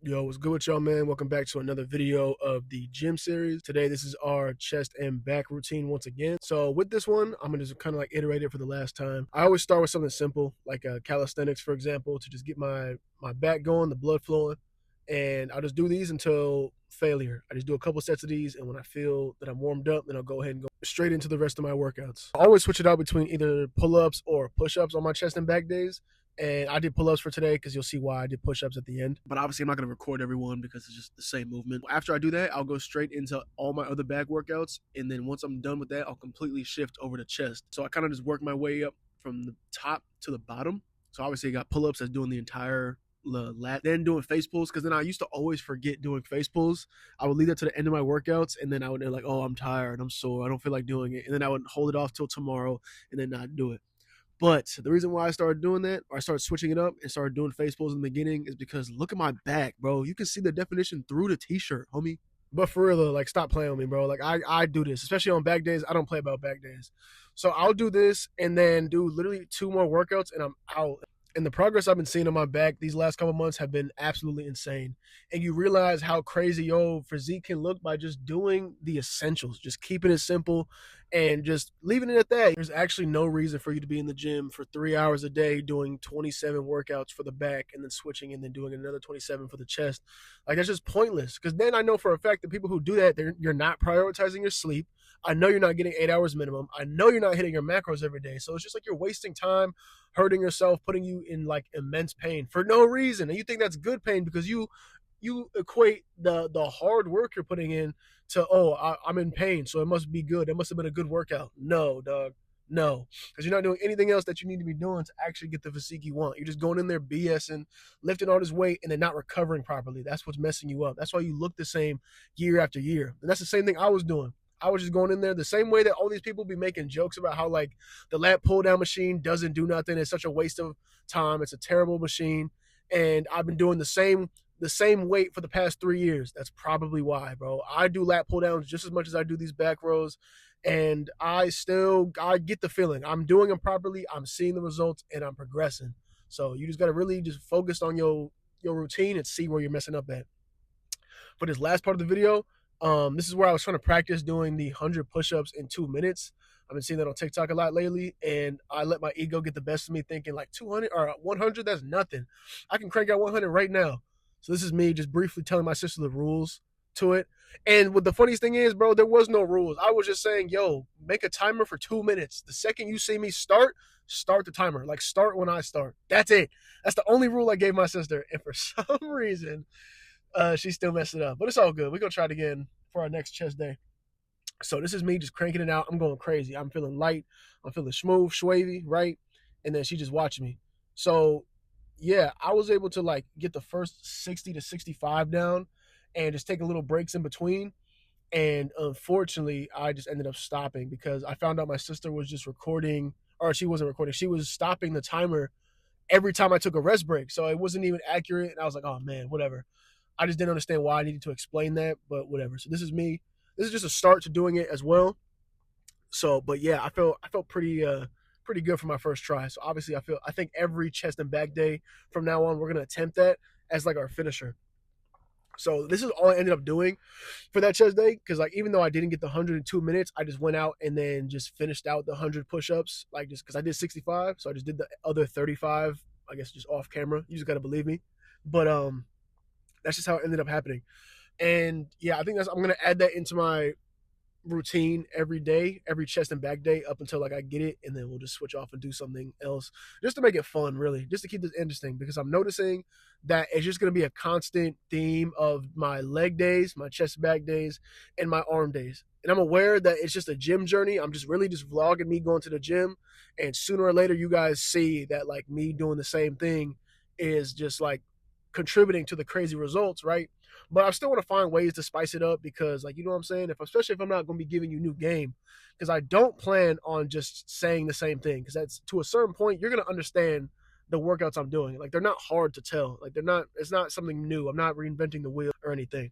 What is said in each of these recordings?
Yo, what's good with y'all, man? Welcome back to another video of the gym series. Today, this is our chest and back routine once again. So with this one, I'm gonna just kind of like iterate it for the last time. I always start with something simple, like calisthenics, for example, to just get my back going, the blood flowing, and I'll just do these until failure. I just do a couple sets of these, and when I feel that I'm warmed up, then I'll go ahead and go straight into the rest of my workouts. I always switch it out between either pull-ups or push-ups on my chest and back days. And I did pull-ups for today because you'll see why I did push-ups at the end. But obviously, I'm not going to record everyone because it's just the same movement. After I do that, I'll go straight into all my other back workouts. And then once I'm done with that, I'll completely shift over to chest. So I kind of just work my way up from the top to the bottom. So obviously, I got pull-ups that's doing the entire lat, then doing face pulls, because then I used to always forget doing face pulls. I would leave that to the end of my workouts, and then I would be like, oh, I'm tired, I'm sore, I don't feel like doing it. And then I would hold it off till tomorrow and then not do it. But the reason why I started doing that, or I started switching it up and started doing face pulls in the beginning, is because look at my back, bro. You can see the definition through the t-shirt, homie. But for real though, like, stop playing with me, bro. Like, I do this, especially on back days. I don't play about back days. So I'll do this and then do literally 2 more workouts and I'm out. And the progress I've been seeing on my back these last couple months have been absolutely insane. And you realize how crazy your physique can look by just doing the essentials, just keeping it simple and just leaving it at that. There's actually no reason for you to be in the gym for 3 hours a day doing 27 workouts for the back and then switching and then doing another 27 for the chest. Like, that's just pointless. Because then I know for a fact that people who do that, you're not prioritizing your sleep. I know you're not getting 8 hours minimum. I know you're not hitting your macros every day. So it's just like you're wasting time, hurting yourself, putting you in like immense pain for no reason. And you think that's good pain because you equate the hard work you're putting in to, oh, I'm in pain, so it must be good. It must have been a good workout. No, dog. No, because you're not doing anything else that you need to be doing to actually get the physique you want. You're just going in there BSing, lifting all this weight, and then not recovering properly. That's what's messing you up. That's why you look the same year after year. And that's the same thing I was doing. I was just going in there the same way that all these people be making jokes about how, like, the lat pull down machine doesn't do nothing. It's such a waste of time. It's a terrible machine. And I've been doing the same weight for the past 3 years. That's probably why, bro. I do lat pull downs just as much as I do these back rows, and I get the feeling I'm doing them properly. I'm seeing the results, and I'm progressing. So you just gotta really just focus on your routine and see where you're messing up at. For this last part of the video, this is where I was trying to practice doing the 100 push-ups in 2 minutes. I've been seeing that on TikTok a lot lately, and I let my ego get the best of me, thinking like 200 or 100, that's nothing. I can crank out 100 right now. So this is me just briefly telling my sister the rules to it. And what the funniest thing is, bro, there was no rules. I was just saying, yo, make a timer for 2 minutes. The second you see me start the timer. Like, start when I start. That's it. That's the only rule I gave my sister. And for some reason, she still messed it up. But it's all good. We're going to try it again for our next chest day. So this is me just cranking it out. I'm going crazy. I'm feeling light. I'm feeling smooth, swavy, right? And then she just watching me. So yeah, I was able to like get the first 60 to 65 down and just take a little breaks in between. And unfortunately, I just ended up stopping because I found out my sister was just recording, or she wasn't recording. She was stopping the timer every time I took a rest break. So it wasn't even accurate. And I was like, oh man, whatever. I just didn't understand why I needed to explain that, but whatever. So this is me. This is just a start to doing it as well. So, but yeah, I felt pretty good for my first try. So obviously, I think every chest and back day from now on, we're gonna attempt that as like our finisher. So this is all I ended up doing for that chest day, because like, even though I didn't get the 102 minutes, I just went out and then just finished out the 100 push-ups, like, just because I did 65, so I just did the other 35, I guess, just off camera. You just gotta believe me. But that's just how it ended up happening. And yeah, I think I'm gonna add that into my routine every day, every chest and back day, up until like I get it, and then we'll just switch off and do something else, just to make it fun, really, just to keep this interesting, because I'm noticing that it's just going to be a constant theme of my leg days, my chest back days, and my arm days. And I'm aware that it's just a gym journey. I'm just really just vlogging me going to the gym, and sooner or later you guys see that like me doing the same thing is just like contributing to the crazy results, right? But I still want to find ways to spice it up, because, like, you know what I'm saying? Especially if I'm not going to be giving you new game, because I don't plan on just saying the same thing. Because that's, to a certain point, you're going to understand the workouts I'm doing. Like, they're not hard to tell. Like, it's not something new. I'm not reinventing the wheel or anything.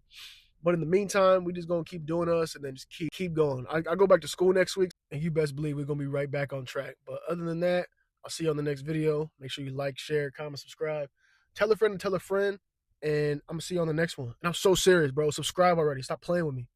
But in the meantime, we just going to keep doing us, and then just keep going. I go back to school next week, and you best believe we're going to be right back on track. But other than that, I'll see you on the next video. Make sure you like, share, comment, subscribe. Tell a friend and tell a friend. and I'm gonna see you on the next one. And I'm so serious, bro. Subscribe already. Stop playing with me.